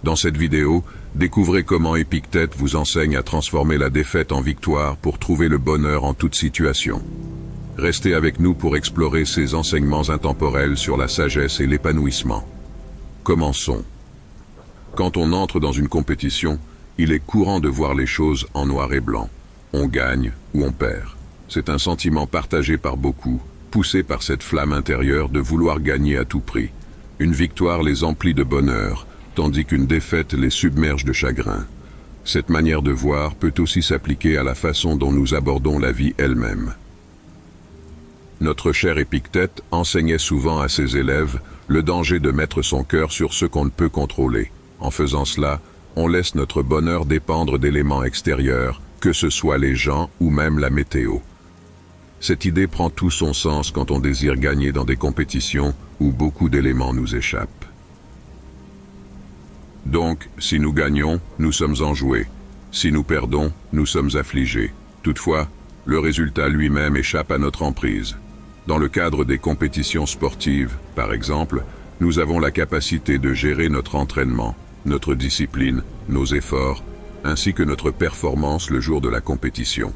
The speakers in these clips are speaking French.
Dans cette vidéo, découvrez comment Épictète vous enseigne à transformer la défaite en victoire pour trouver le bonheur en toute situation. Restez avec nous pour explorer ces enseignements intemporels sur la sagesse et l'épanouissement. Commençons. Quand on entre dans une compétition, il est courant de voir les choses en noir et blanc. On gagne ou on perd. C'est un sentiment partagé par beaucoup, poussé par cette flamme intérieure de vouloir gagner à tout prix. Une victoire les emplit de bonheur, tandis qu'une défaite les submerge de chagrin. Cette manière de voir peut aussi s'appliquer à la façon dont nous abordons la vie elle-même. Notre cher Épictète enseignait souvent à ses élèves le danger de mettre son cœur sur ce qu'on ne peut contrôler. En faisant cela, on laisse notre bonheur dépendre d'éléments extérieurs, que ce soit les gens ou même la météo. Cette idée prend tout son sens quand on désire gagner dans des compétitions où beaucoup d'éléments nous échappent. Donc, si nous gagnons, nous sommes enjoués. Si nous perdons, nous sommes affligés. Toutefois, le résultat lui-même échappe à notre emprise. Dans le cadre des compétitions sportives, par exemple, nous avons la capacité de gérer notre entraînement, notre discipline, nos efforts, ainsi que notre performance le jour de la compétition.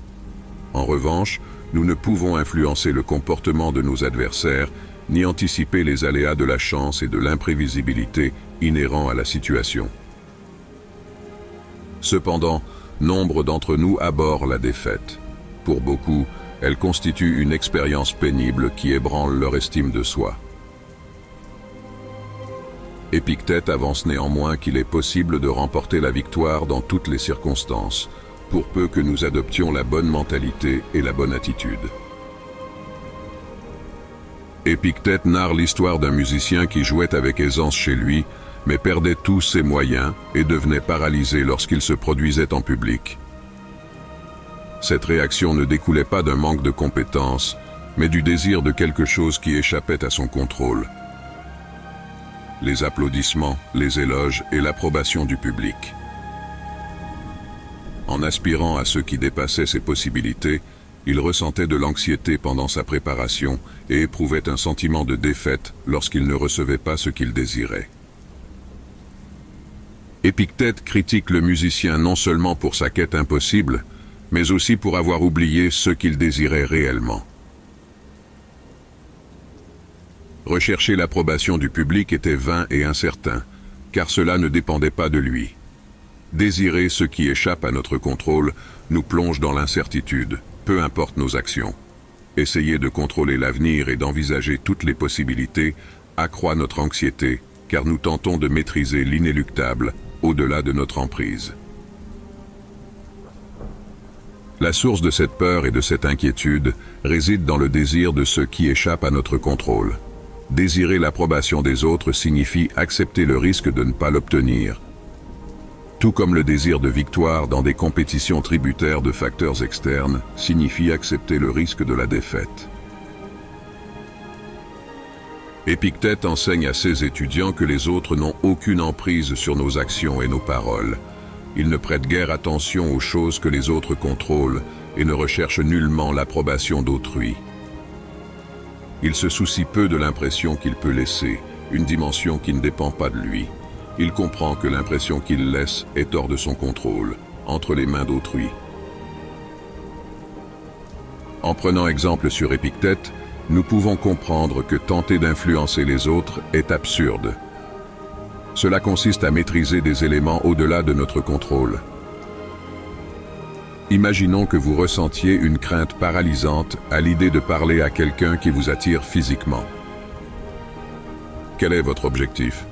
En revanche, nous ne pouvons influencer le comportement de nos adversaires, ni anticiper les aléas de la chance et de l'imprévisibilité inhérents à la situation. Cependant, nombre d'entre nous abhorrent la défaite. Pour beaucoup, elle constitue une expérience pénible qui ébranle leur estime de soi. Épictète avance néanmoins qu'il est possible de remporter la victoire dans toutes les circonstances, pour peu que nous adoptions la bonne mentalité et la bonne attitude. Épictète narre l'histoire d'un musicien qui jouait avec aisance chez lui, mais perdait tous ses moyens et devenait paralysé lorsqu'il se produisait en public. Cette réaction ne découlait pas d'un manque de compétences, mais du désir de quelque chose qui échappait à son contrôle. Les applaudissements, les éloges et l'approbation du public. En aspirant à ce qui dépassait ses possibilités, il ressentait de l'anxiété pendant sa préparation et éprouvait un sentiment de défaite lorsqu'il ne recevait pas ce qu'il désirait. Épictète critique le musicien non seulement pour sa quête impossible, mais aussi pour avoir oublié ce qu'il désirait réellement. Rechercher l'approbation du public était vain et incertain, car cela ne dépendait pas de lui. Désirer ce qui échappe à notre contrôle nous plonge dans l'incertitude, peu importe nos actions. Essayer de contrôler l'avenir et d'envisager toutes les possibilités accroît notre anxiété, car nous tentons de maîtriser l'inéluctable au-delà de notre emprise. La source de cette peur et de cette inquiétude réside dans le désir de ce qui échappe à notre contrôle. Désirer l'approbation des autres signifie accepter le risque de ne pas l'obtenir, tout comme le désir de victoire dans des compétitions tributaires de facteurs externes signifie accepter le risque de la défaite. Épictète enseigne à ses étudiants que les autres n'ont aucune emprise sur nos actions et nos paroles. Ils ne prêtent guère attention aux choses que les autres contrôlent et ne recherchent nullement l'approbation d'autrui. Il se soucie peu de l'impression qu'il peut laisser, une dimension qui ne dépend pas de lui. Il comprend que l'impression qu'il laisse est hors de son contrôle, entre les mains d'autrui. En prenant exemple sur Épictète, nous pouvons comprendre que tenter d'influencer les autres est absurde. Cela consiste à maîtriser des éléments au-delà de notre contrôle. Imaginons que vous ressentiez une crainte paralysante à l'idée de parler à quelqu'un qui vous attire physiquement. Quel est votre objectif ?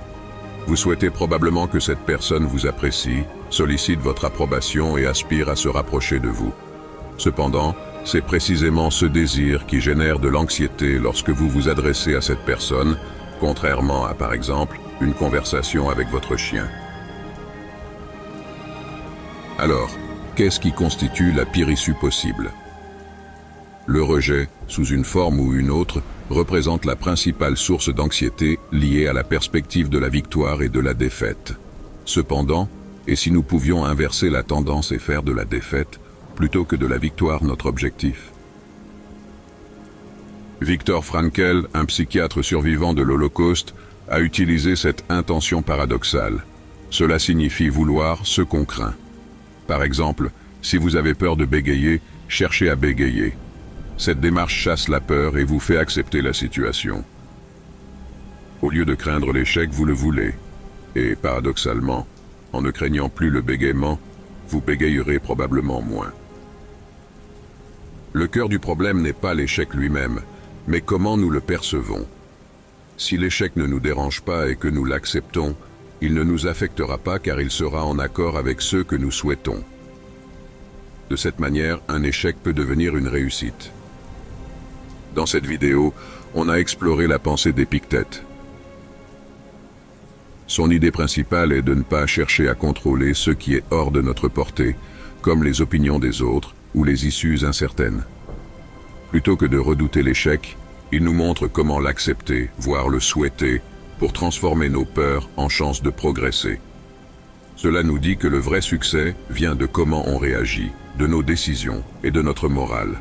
Vous souhaitez probablement que cette personne vous apprécie, sollicite votre approbation et aspire à se rapprocher de vous. Cependant, c'est précisément ce désir qui génère de l'anxiété lorsque vous vous adressez à cette personne, contrairement à, par exemple, une conversation avec votre chien. Alors, qu'est-ce qui constitue la pire issue possible ? Le rejet, sous une forme ou une autre, représente la principale source d'anxiété liée à la perspective de la victoire et de la défaite. Cependant, et si nous pouvions inverser la tendance et faire de la défaite, plutôt que de la victoire notre objectif ? Viktor Frankl, un psychiatre survivant de l'Holocauste, a utilisé cette intention paradoxale. Cela signifie vouloir ce qu'on craint. Par exemple, si vous avez peur de bégayer, cherchez à bégayer. Cette démarche chasse la peur et vous fait accepter la situation. Au lieu de craindre l'échec, vous le voulez. Et paradoxalement, en ne craignant plus le bégaiement, vous bégayerez probablement moins. Le cœur du problème n'est pas l'échec lui-même, mais comment nous le percevons. Si l'échec ne nous dérange pas et que nous l'acceptons, il ne nous affectera pas car il sera en accord avec ceux que nous souhaitons. De cette manière, un échec peut devenir une réussite. Dans cette vidéo, on a exploré la pensée d'Épictète. Son idée principale est de ne pas chercher à contrôler ce qui est hors de notre portée, comme les opinions des autres ou les issues incertaines. Plutôt que de redouter l'échec, il nous montre comment l'accepter, voire le souhaiter, pour transformer nos peurs en chances de progresser. Cela nous dit que le vrai succès vient de comment on réagit, de nos décisions et de notre morale.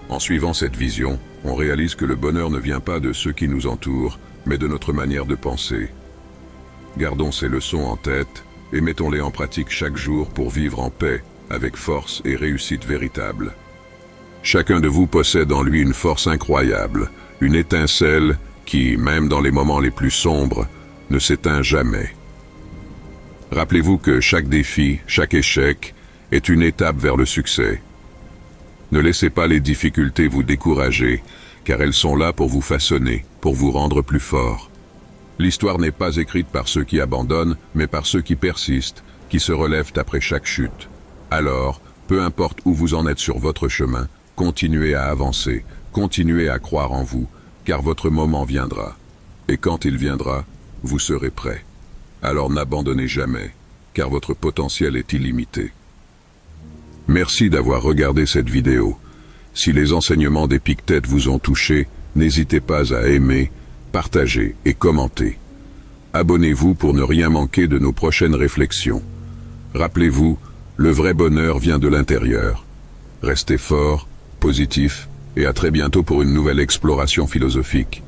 En suivant cette vision, on réalise que le bonheur ne vient pas de ceux qui nous entourent, mais de notre manière de penser. Gardons ces leçons en tête et mettons-les en pratique chaque jour pour vivre en paix, avec force et réussite véritable. Chacun de vous possède en lui une force incroyable, une étincelle qui, même dans les moments les plus sombres, ne s'éteint jamais. Rappelez-vous que chaque défi, chaque échec, est une étape vers le succès. Ne laissez pas les difficultés vous décourager, car elles sont là pour vous façonner, pour vous rendre plus fort. L'histoire n'est pas écrite par ceux qui abandonnent, mais par ceux qui persistent, qui se relèvent après chaque chute. Alors, peu importe où vous en êtes sur votre chemin, continuez à avancer, continuez à croire en vous, car votre moment viendra. Et quand il viendra, vous serez prêt. Alors n'abandonnez jamais, car votre potentiel est illimité. Merci d'avoir regardé cette vidéo. Si les enseignements d'Épictète vous ont touché, n'hésitez pas à aimer, partager et commenter. Abonnez-vous pour ne rien manquer de nos prochaines réflexions. Rappelez-vous, le vrai bonheur vient de l'intérieur. Restez fort, positif, et à très bientôt pour une nouvelle exploration philosophique.